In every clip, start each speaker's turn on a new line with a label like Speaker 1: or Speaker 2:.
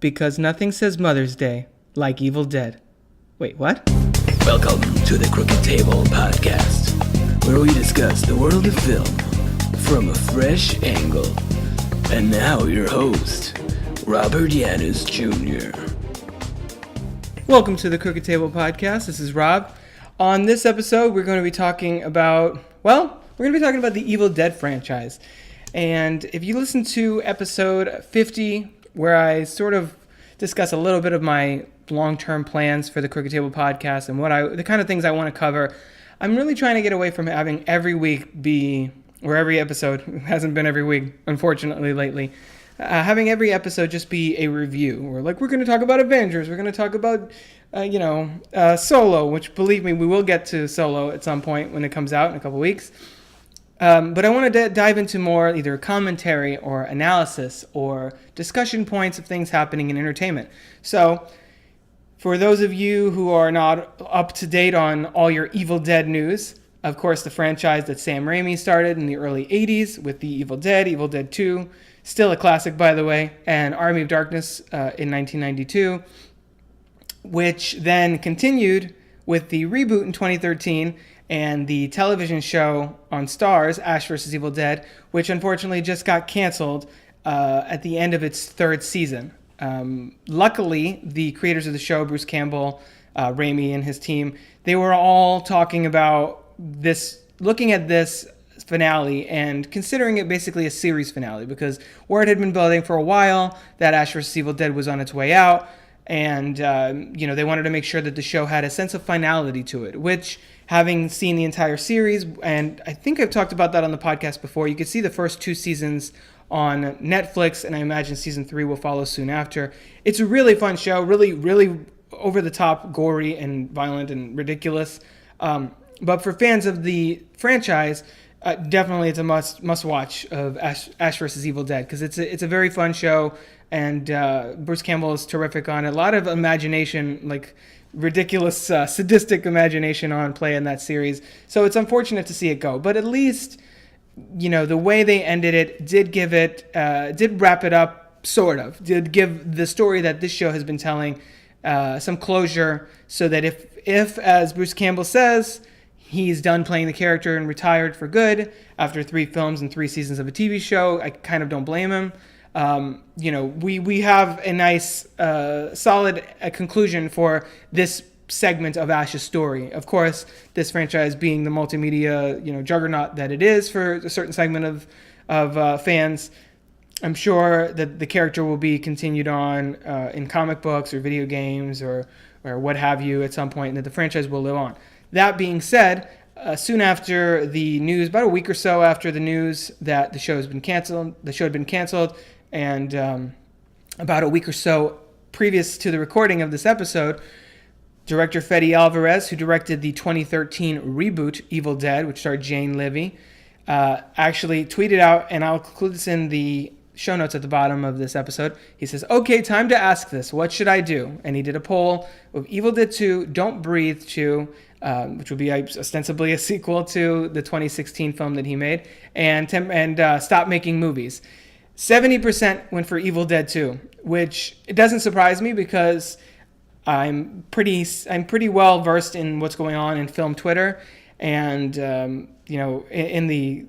Speaker 1: because nothing says Mother's Day like Evil Dead. Wait, what?
Speaker 2: Welcome to the Crooked Table Podcast, where we discuss the world of film from a fresh angle. And now your host, Robert Yaniz Jr.
Speaker 1: Welcome to the Crooked Table Podcast. This is Rob. On this episode, we're going to be talking about, the Evil Dead franchise. And if you listen to episode 50, where I sort of discuss a little bit of my long-term plans for the Crooked Table Podcast and the kind of things I want to cover, I'm really trying to get away from having every week be, or every episode, it hasn't been every week, unfortunately, lately, having every episode just be a review. We're going to talk about Avengers, we're going to talk about, Solo, which, believe me, we will get to Solo at some point when it comes out in a couple weeks. But I want to dive into more either commentary or analysis or discussion points of things happening in entertainment. So, for those of you who are not up to date on all your Evil Dead news, of course, the franchise that Sam Raimi started in the early 80s with the Evil Dead 2, still a classic, by the way, and Army of Darkness in 1992, which then continued with the reboot in 2013 and the television show on Starz, Ash vs. Evil Dead, which unfortunately just got canceled at the end of its third season. Luckily, the creators of the show, Bruce Campbell, Raimi and his team, they were all talking about this, looking at this finale and considering it basically a series finale, because word had been building for a while that Ash vs. Evil Dead was on its way out, and they wanted to make sure that the show had a sense of finality to it, which, having seen the entire series, and I think I've talked about that on the podcast before, you could see the first 2 seasons on Netflix, and I imagine season 3 will follow soon after. It's a really fun show, really, really over the top, gory and violent and ridiculous. But for fans of the franchise, definitely it's a must watch of Ash vs. Evil Dead, because it's a very fun show, and Bruce Campbell is terrific on it. A lot of imagination, like ridiculous, sadistic imagination on play in that series. So it's unfortunate to see it go, but at least, the way they ended it did wrap it up, sort of, did give the story that this show has been telling some closure, so that if, as Bruce Campbell says, he's done playing the character and retired for good after 3 films and 3 seasons of a TV show, I kind of don't blame him. We have a nice, solid conclusion for this segment of Ash's story. Of course, this franchise being the multimedia, juggernaut that it is for a certain segment of fans, I'm sure that the character will be continued on in comic books or video games or what have you at some point, and that the franchise will live on. That being said, soon after the news, about a week or so after the news that the show had been canceled, and about a week or so previous to the recording of this episode, director Fede Alvarez, who directed the 2013 reboot Evil Dead, which starred Jane Levy, actually tweeted out, and I'll include this in the show notes at the bottom of this episode. He says, "Okay, time to ask this. What should I do?" And he did a poll of Evil Dead 2, Don't Breathe 2, which would be ostensibly a sequel to the 2016 film that he made, and Stop Making Movies. 70% went for Evil Dead 2, which it doesn't surprise me, because I'm pretty well versed in what's going on in film Twitter and in the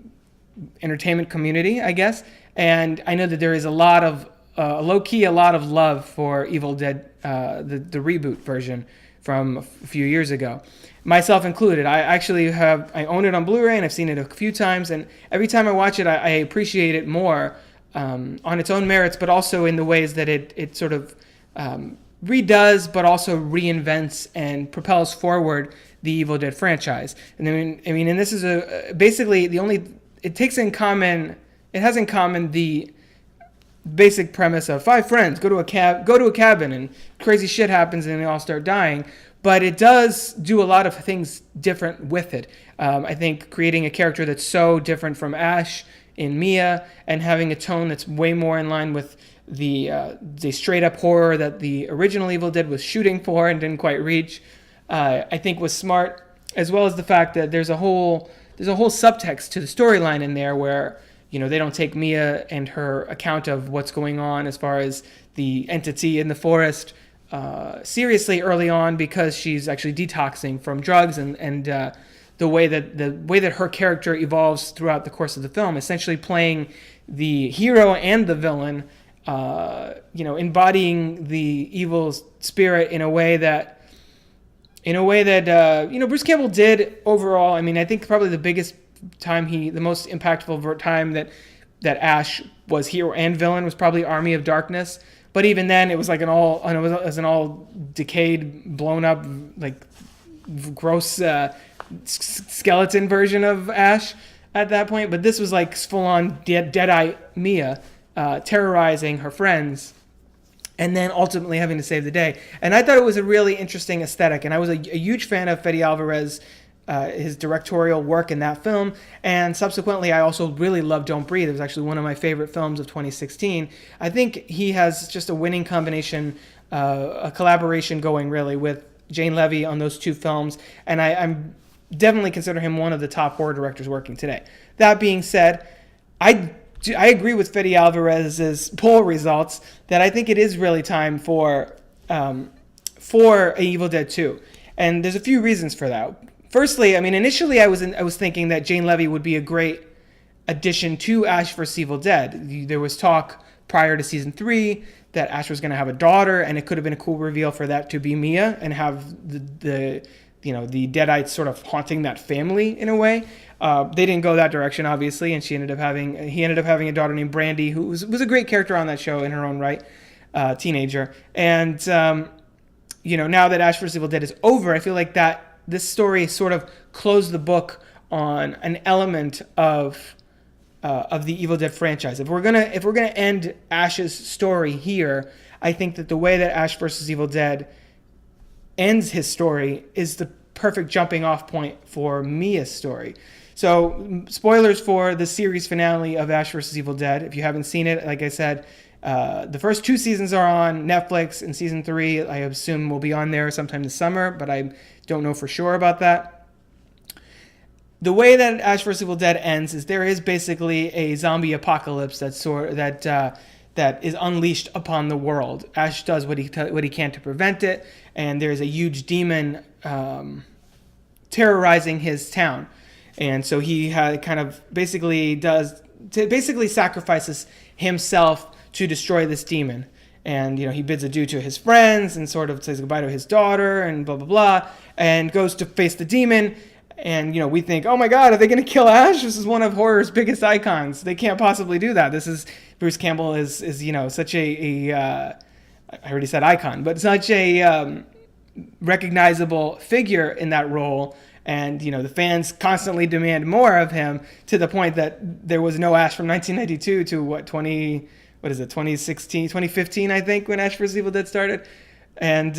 Speaker 1: entertainment community, I guess. And I know that there is a lot of love for Evil Dead, the reboot version from a few years ago, myself included. I own it on Blu-ray, and I've seen it a few times, and every time I watch it, I appreciate it more on its own merits, but also in the ways that it sort of redoes, but also reinvents and propels forward the Evil Dead franchise. And and this is basically the only, it has in common the basic premise of 5 friends go to a cabin and crazy shit happens and they all start dying. But it does do a lot of things different with it. I think creating a character that's so different from Ash in Mia, and having a tone that's way more in line with the straight up horror that the original Evil Dead was shooting for and didn't quite reach, I think was smart, as well as the fact that there's a whole subtext to the storyline in there where they don't take Mia and her account of what's going on as far as the entity in the forest seriously early on, because she's actually detoxing from drugs, and the way that her character evolves throughout the course of the film, essentially playing the hero and the villain, embodying the evil spirit in a way that Bruce Campbell did overall. I mean, I think probably the most impactful time that Ash was hero and villain was probably Army of Darkness. But even then, it was like an all decayed, blown up, like gross skeleton version of Ash at that point. But this was like full on dead-eye Mia terrorizing her friends, and then ultimately having to save the day. And I thought it was a really interesting aesthetic, and I was a huge fan of Fede Alvarez, his directorial work in that film, and subsequently I also really loved Don't Breathe. It was actually one of my favorite films of 2016. I think he has just a winning combination, a collaboration going really with Jane Levy on those two films, and I'm definitely consider him one of the top horror directors working today. That being said, I agree with Fede Alvarez's poll results that I think it is really time for Evil Dead 2, and there's a few reasons for that. Firstly, I mean, initially I was thinking that Jane Levy would be a great addition to Ash vs. Evil Dead. There was talk prior to season 3 that Ash was going to have a daughter, and it could have been a cool reveal for that to be Mia and have the Deadites sort of haunting that family in a way. They didn't go that direction, obviously, and he ended up having a daughter named Brandy, who was a great character on that show in her own right, teenager. And now that Ash vs. Evil Dead is over, I feel like that this story sort of closed the book on an element of the Evil Dead franchise. If we're gonna end Ash's story here, I think that the way that Ash vs. Evil Dead ends his story is the perfect jumping off point for Mia's story. So, spoilers for the series finale of Ash vs. Evil Dead. If you haven't seen it, like I said, the first 2 seasons are on Netflix, and season 3, I assume, will be on there sometime this summer, but I don't know for sure about that. The way that Ash vs. Evil Dead ends is there is basically a zombie apocalypse that is unleashed upon the world. Ash does what he can to prevent it, and there's a huge demon terrorizing his town, and so he basically sacrifices himself to destroy this demon. And, he bids adieu to his friends and sort of says goodbye to his daughter and blah, blah, blah, and goes to face the demon. And, we think, oh my God, are they going to kill Ash? This is one of horror's biggest icons. They can't possibly do that. Bruce Campbell is such I already said icon, but such a recognizable figure in that role. And, the fans constantly demand more of him, to the point that there was no Ash from 1992 to 2015, I think, when Ash vs. Evil Dead started. And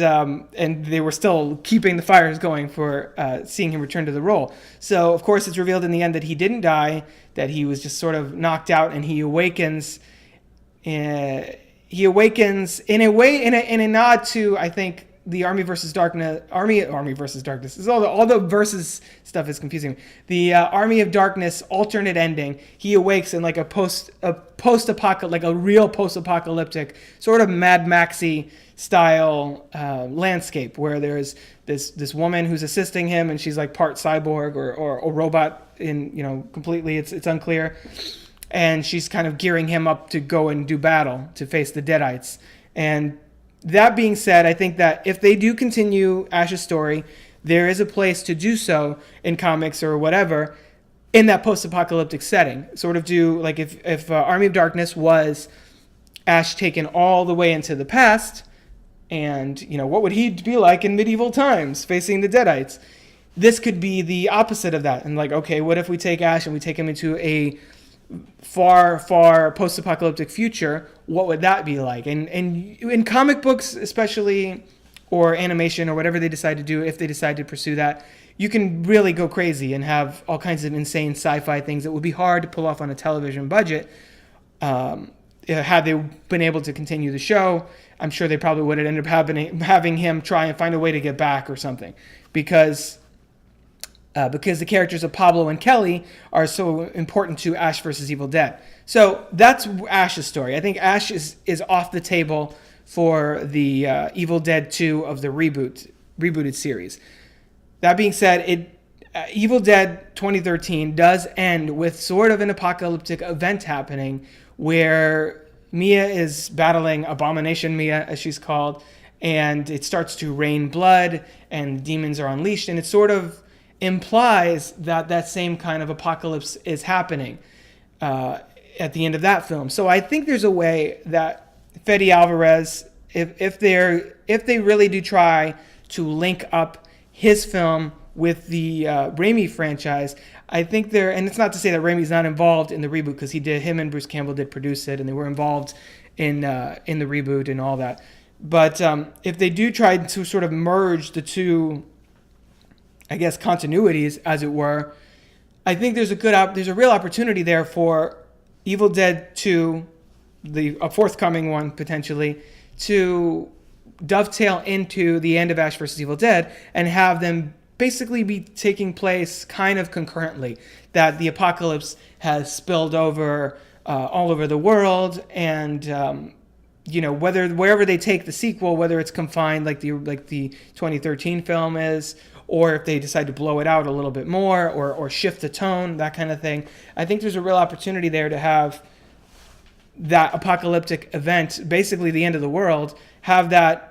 Speaker 1: they were still keeping the fires going for seeing him return to the role. So, of course, it's revealed in the end that he didn't die, that he was just sort of knocked out, and he awakens in a way, in a nod to, I think, the Army versus Darkness. This is all the versus stuff is confusing me. The Army of Darkness alternate ending. He awakes in like a post-apocalyptic, like a real post-apocalyptic sort of Mad Maxy style landscape, where there's this woman who's assisting him, and she's like part cyborg or robot in completely. It's unclear, and she's kind of gearing him up to go and do battle to face the Deadites. And that being said, I think that if they do continue Ash's story, there is a place to do so in comics or whatever in that post-apocalyptic setting. Sort of do, like if Army of Darkness was Ash taken all the way into the past, and, what would he be like in medieval times facing the Deadites? This could be the opposite of that. And like, okay, what if we take Ash and we take him into a far, far post-apocalyptic future? What would that be like? And in comic books, especially, or animation, or whatever they decide to do, if they decide to pursue that, you can really go crazy and have all kinds of insane sci-fi things that would be hard to pull off on a television budget. Had they been able to continue the show, I'm sure they probably would have ended up having him try and find a way to get back or something. Because because the characters of Pablo and Kelly are so important to Ash versus Evil Dead. So that's Ash's story. I think Ash is off the table for the Evil Dead 2 of the rebooted series. That being said, Evil Dead 2013 does end with sort of an apocalyptic event happening where Mia is battling Abomination Mia, as she's called, and it starts to rain blood and demons are unleashed, and it sort of implies that same kind of apocalypse is happening at the end of that film. So I think there's a way that Fede Alvarez, if they really do try to link up his film with the Raimi franchise, I think and it's not to say that Raimi's not involved in the reboot, because him and Bruce Campbell did produce it, and they were involved in the reboot and all that. But if they do try to sort of merge the two, I guess, continuities, as it were, I think there's a real opportunity there for Evil Dead 2, a forthcoming one potentially, to dovetail into the end of Ash vs. Evil Dead and have them basically be taking place kind of concurrently, that the apocalypse has spilled over all over the world, and wherever they take the sequel, whether it's confined like the 2013 film is, or if they decide to blow it out a little bit more, or shift the tone, that kind of thing. I think there's a real opportunity there to have that apocalyptic event, basically the end of the world, have that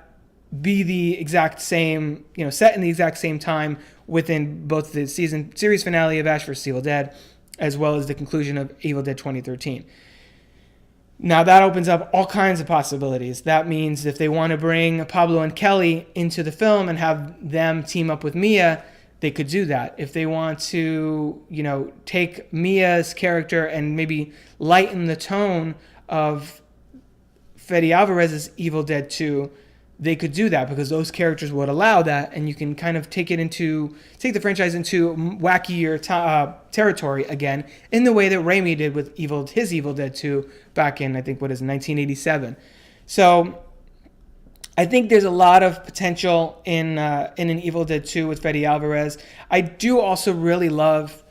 Speaker 1: be the exact same, set in the exact same time within both the series finale of Ash vs. Evil Dead, as well as the conclusion of Evil Dead 2013. Now that opens up all kinds of possibilities. That means if they want to bring Pablo and Kelly into the film and have them team up with Mia, they could do that. If they want to, take Mia's character and maybe lighten the tone of Fede Alvarez's Evil Dead 2, they could do that, because those characters would allow that, and you can kind of take the franchise into wackier territory again, in the way that Raimi did with his Evil Dead 2 back in, I think, 1987. So I think there's a lot of potential in an Evil Dead 2 with Fede Alvarez. I do also really love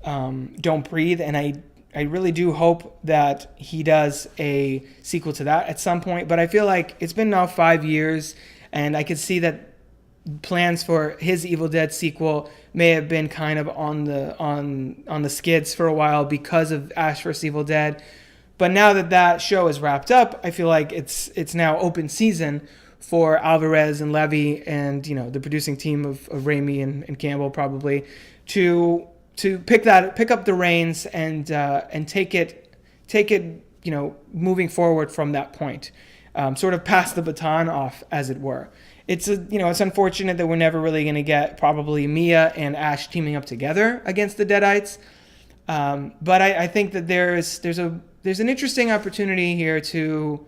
Speaker 1: Don't Breathe, and I really do hope that he does a sequel to that at some point. But I feel like it's been now 5 years, and I could see that plans for his Evil Dead sequel may have been kind of on the skids for a while because of Ash vs. Evil Dead. But now that show is wrapped up, I feel like it's now open season for Alvarez and Levy and the producing team of Raimi and Campbell probably to pick up the reins and take it moving forward from that point, sort of pass the baton off, as it were. It's unfortunate that we're never really going to get probably Mia and Ash teaming up together against the Deadites, but I think that there's an interesting opportunity here to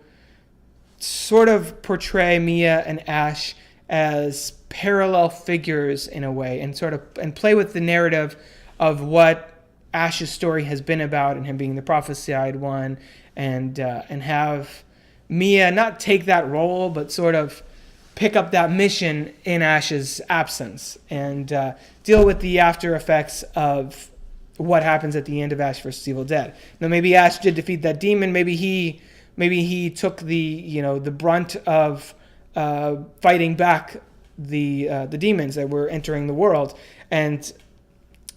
Speaker 1: sort of portray Mia and Ash as parallel figures in a way, and play with the narrative of what Ash's story has been about, and him being the prophesied one, and have Mia not take that role, but sort of pick up that mission in Ash's absence, and deal with the after effects of what happens at the end of Ash vs. Evil Dead. Now maybe Ash did defeat that demon. Maybe he took the brunt of fighting back the demons that were entering the world, and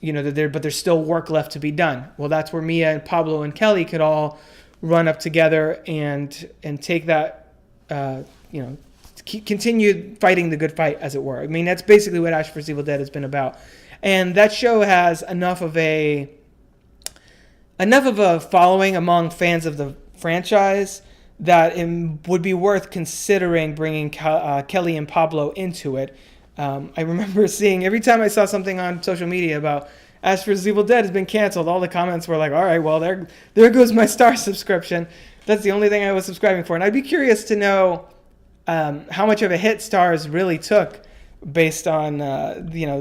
Speaker 1: but there's still work left to be done. Well, that's where Mia and Pablo and Kelly could all run up together and take that, continue fighting the good fight, as it were. I mean, that's basically what Ash vs. Evil Dead has been about. And that show has enough of a following among fans of the franchise that it would be worth considering bringing Kelly and Pablo into it. I remember seeing, every time I saw something on social media about Ash vs. Evil Dead has been canceled, all the comments were like, all right, well, there goes my Starz subscription. That's the only thing I was subscribing for. And I'd be curious to know how much of a hit Starz really took based on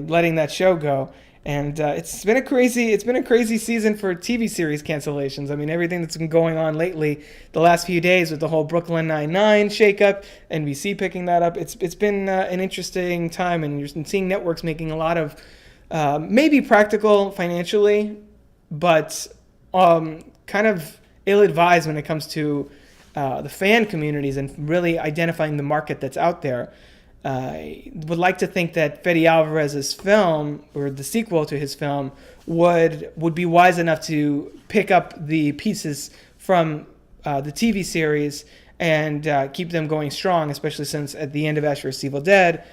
Speaker 1: letting that show go. And it's been a crazy season for TV series cancellations. I mean, everything that's been going on lately, the last few days with the whole Brooklyn Nine-Nine shakeup, NBC picking that up. It's been an interesting time, and you're seeing networks making a lot of maybe practical financially, but kind of ill-advised when it comes to the fan communities and really identifying the market that's out there. I would like to think that Fede Alvarez's film, or the sequel to his film, would be wise enough to pick up the pieces from the TV series and keep them going strong, especially since at the end of Ash vs. Evil Dead,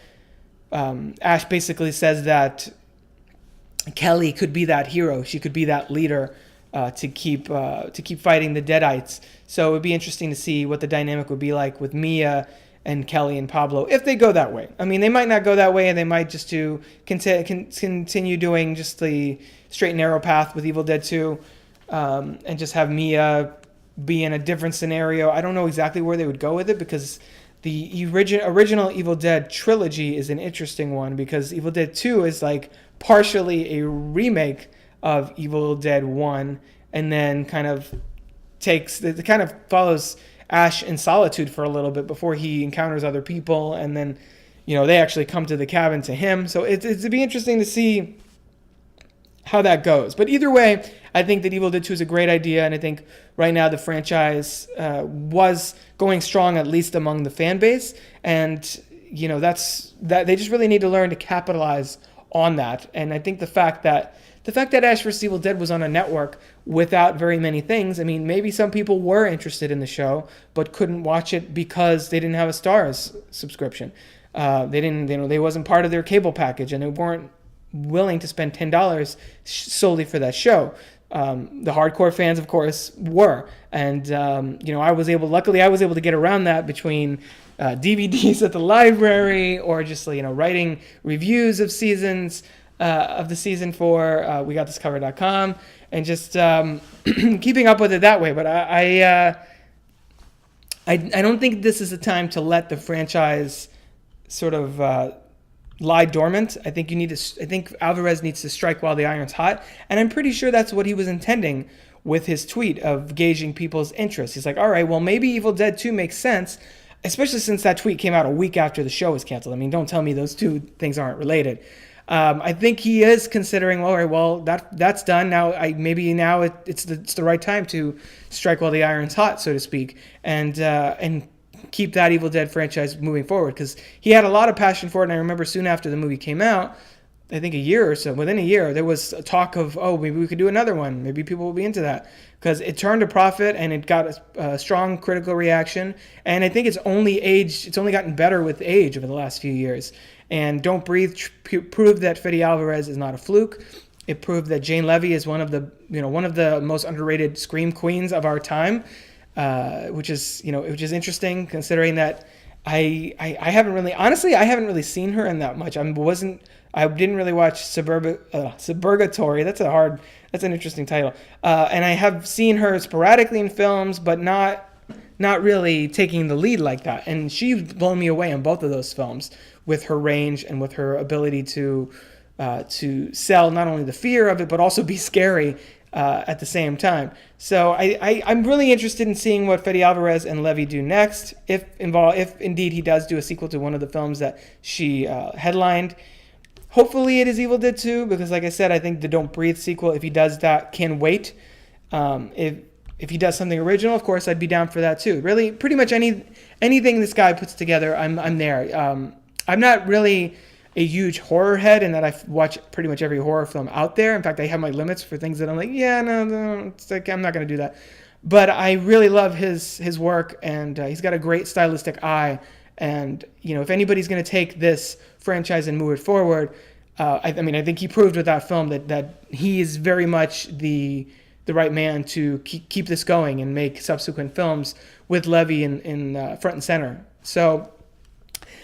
Speaker 1: Ash basically says that Kelly could be that hero. She could be that leader to keep fighting the Deadites. So it would be interesting to see what the dynamic would be like with Mia and Kelly and Pablo if they go that way. I mean, they might not go that way, and they might just continue doing just the straight and narrow path with Evil Dead 2, and just have Mia be in a different scenario. I don't know exactly where they would go with it, because the original Evil Dead trilogy is an interesting one, because Evil Dead 2 is like partially a remake of Evil Dead 1, and then kind of follows Ash in solitude for a little bit before he encounters other people, and then, they actually come to the cabin to him. So it'd be interesting to see how that goes. But either way, I think that Evil Dead 2 is a great idea, and I think right now the franchise was going strong, at least among the fan base, and that's that. They just really need to learn to capitalize on that. And I think the fact that Ash vs. Evil Dead was on a network without very many things, I mean, maybe some people were interested in the show but couldn't watch it because they didn't have a Starz subscription. They wasn't part of their cable package, and they weren't willing to spend $10 solely for that show. The hardcore fans, of course, were, and I was able to get around that between DVDs at the library, or just writing reviews of seasons of the season for WeGotThisCovered.com, and just keeping up with it that way. But I don't think this is a time to let the franchise sort of lie dormant. I think Alvarez needs to strike while the iron's hot, and I'm pretty sure that's what he was intending with his tweet of gauging people's interest. He's like, all right, well, maybe Evil Dead 2 makes sense, especially since that tweet came out a week after the show was canceled. I mean, don't tell me those two things aren't related. I think he is considering, all right, well, that's done now. Maybe now it's the right time to strike while the iron's hot, so to speak, and keep that Evil Dead franchise moving forward, because he had a lot of passion for it. And I remember soon after the movie came out, I think within a year, there was a talk of, maybe we could do another one. Maybe people will be into that, because it turned a profit and it got a strong critical reaction. And I think it's only gotten better with age over the last few years. And Don't Breathe proved that Fede Alvarez is not a fluke. It proved that Jane Levy is one of the most underrated scream queens of our time, which is interesting, considering that I haven't really seen her in that much. I didn't really watch Suburgatory. That's an interesting title. And I have seen her sporadically in films, but not really taking the lead like that. And she's blown me away in both of those films with her range and with her ability to sell not only the fear of it, but also be scary at the same time. So I'm really interested in seeing what Fede Alvarez and Levy do next, if indeed he does do a sequel to one of the films that she headlined. Hopefully it is Evil Dead 2, because like I said, I think the Don't Breathe sequel, if he does that, can wait. If he does something original, of course, I'd be down for that too. Really, pretty much anything this guy puts together, I'm there. I'm not really a huge horror head, in that I watch pretty much every horror film out there. In fact, I have my limits for things that I'm like, no, it's like, I'm not going to do that. But I really love his work, and he's got a great stylistic eye. And if anybody's going to take this franchise and move it forward, I think he proved with that film that he is very much the right man to keep this going and make subsequent films with Levy in front and center. So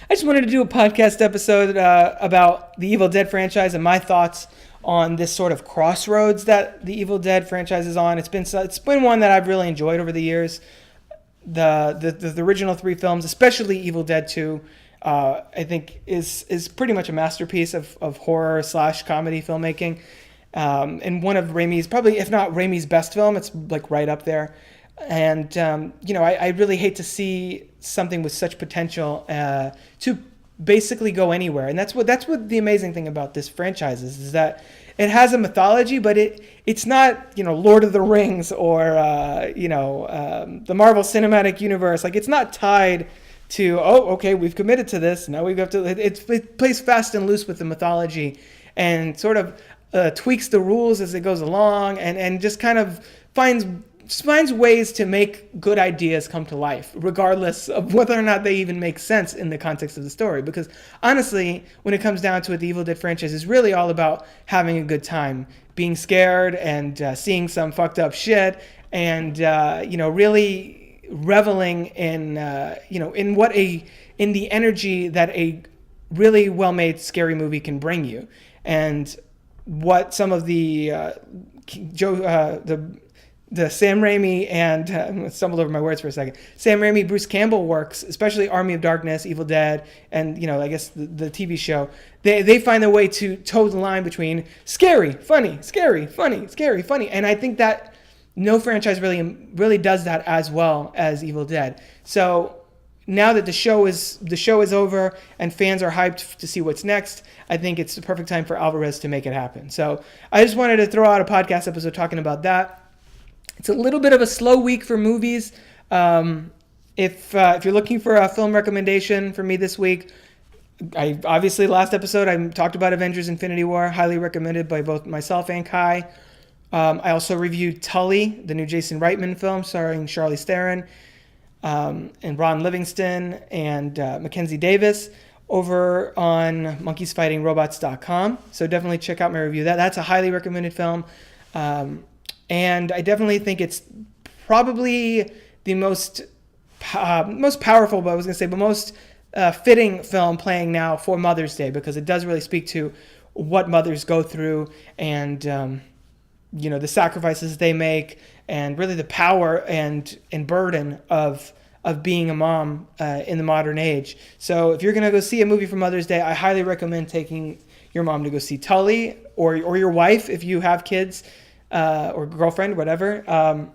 Speaker 1: I just wanted to do a podcast episode about the Evil Dead franchise and my thoughts on this sort of crossroads that the Evil Dead franchise is on. It's been one that I've really enjoyed over the years. The original three films, especially Evil Dead 2, I think is pretty much a masterpiece of horror / comedy filmmaking. And one of Raimi's, probably, if not Raimi's best film, it's like right up there. And, I really hate to see something with such potential to basically go anywhere. And that's what the amazing thing about this franchise is that it has a mythology, but it's not, Lord of the Rings or the Marvel Cinematic Universe. Like, it's not tied to, okay, we've committed to this, now we have to. It plays fast and loose with the mythology and sort of tweaks the rules as it goes along, and just kind of finds ways to make good ideas come to life, regardless of whether or not they even make sense in the context of the story. Because honestly, when it comes down to it, the Evil Dead franchise is really all about having a good time, being scared and seeing some fucked up shit, and really reveling in in the energy that a really well-made scary movie can bring you, and what some of the the Sam Raimi and I stumbled over my words for a second. Sam Raimi, Bruce Campbell works, especially Army of Darkness, Evil Dead, and I guess the TV show. They find a way to toe the line between scary, funny, scary, funny, scary, funny, and I think that no franchise really does that as well as Evil Dead. So now that the show is over and fans are hyped to see what's next, I think it's the perfect time for Alvarez to make it happen. So I just wanted to throw out a podcast episode talking about that. It's a little bit of a slow week for movies. If you're looking for a film recommendation for me this week, last episode I talked about Avengers: Infinity War, highly recommended by both myself and Kai. I also reviewed Tully, the new Jason Reitman film starring Charlize Theron and Ron Livingston and Mackenzie Davis over on monkeysfightingrobots.com. So definitely check out my review. That's a highly recommended film. And I definitely think it's probably the most powerful, but I was going to say, but most fitting film playing now for Mother's Day, because it does really speak to what mothers go through and, the sacrifices they make, and really the power and burden of being a mom in the modern age. So if you're going to go see a movie for Mother's Day, I highly recommend taking your mom to go see Tully, or your wife if you have kids. Or girlfriend, whatever.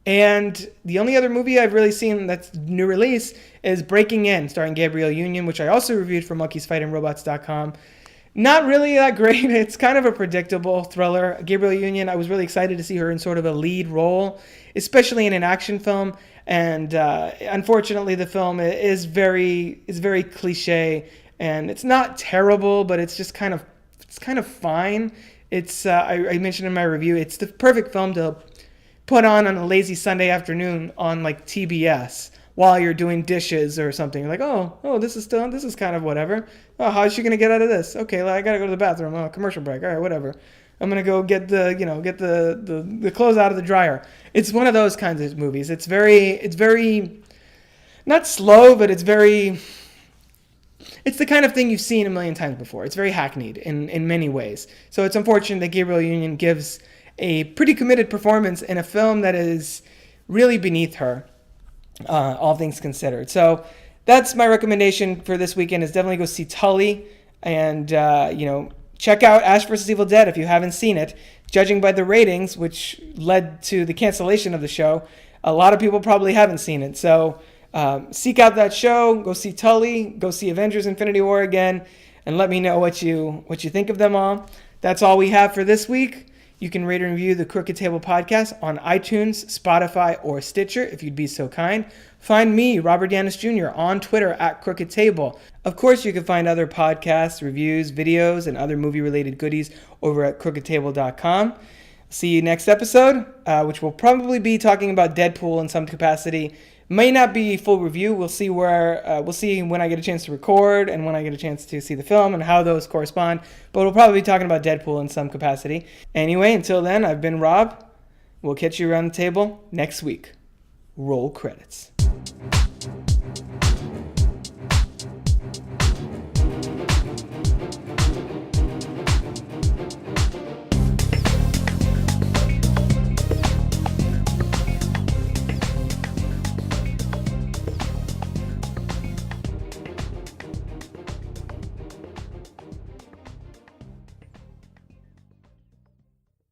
Speaker 1: And the only other movie I've really seen that's new release is Breaking In, starring Gabrielle Union, which I also reviewed for monkeysfightingrobots.com. Not really that great. It's kind of a predictable thriller. Gabrielle Union, I was really excited to see her in sort of a lead role, especially in an action film. And unfortunately, the film is very cliche, and it's not terrible, but it's just kind of fine. It's I mentioned in my review, it's the perfect film to put on a lazy Sunday afternoon on like TBS while you're doing dishes or something. You're like, oh, this is kind of whatever. Oh, how's she gonna get out of this? Okay, I gotta go to the bathroom. Oh, commercial break. All right, whatever. I'm gonna go get the clothes out of the dryer. It's one of those kinds of movies. It's very not slow, but it's the kind of thing you've seen a million times before. It's very hackneyed in many ways. So it's unfortunate that Gabrielle Union gives a pretty committed performance in a film that is really beneath her, all things considered. So that's my recommendation for this weekend, is definitely go see Tully, and check out Ash vs. Evil Dead if you haven't seen it. Judging by the ratings, which led to the cancellation of the show, a lot of people probably haven't seen it. So seek out that show, go see Tully, go see Avengers: Infinity War again, and let me know what you think of them all. That's all we have for this week. You can rate and review the Crooked Table podcast on iTunes, Spotify, or Stitcher if you'd be so kind. Find me, Robert Yaniz Jr., on Twitter at Crooked Table. Of course, you can find other podcasts, reviews, videos, and other movie-related goodies over at crookedtable.com. See you next episode, which will probably be talking about Deadpool in some capacity. May not be full review. We'll see we'll see when I get a chance to record and when I get a chance to see the film and how those correspond. But we'll probably be talking about Deadpool in some capacity. Anyway, until then, I've been Rob. We'll catch you around the table next week. Roll credits.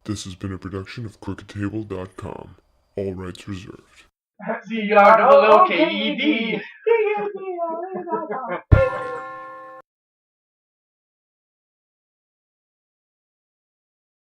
Speaker 3: This has been a production of crookedtable.com. All rights reserved.
Speaker 1: CROOKED.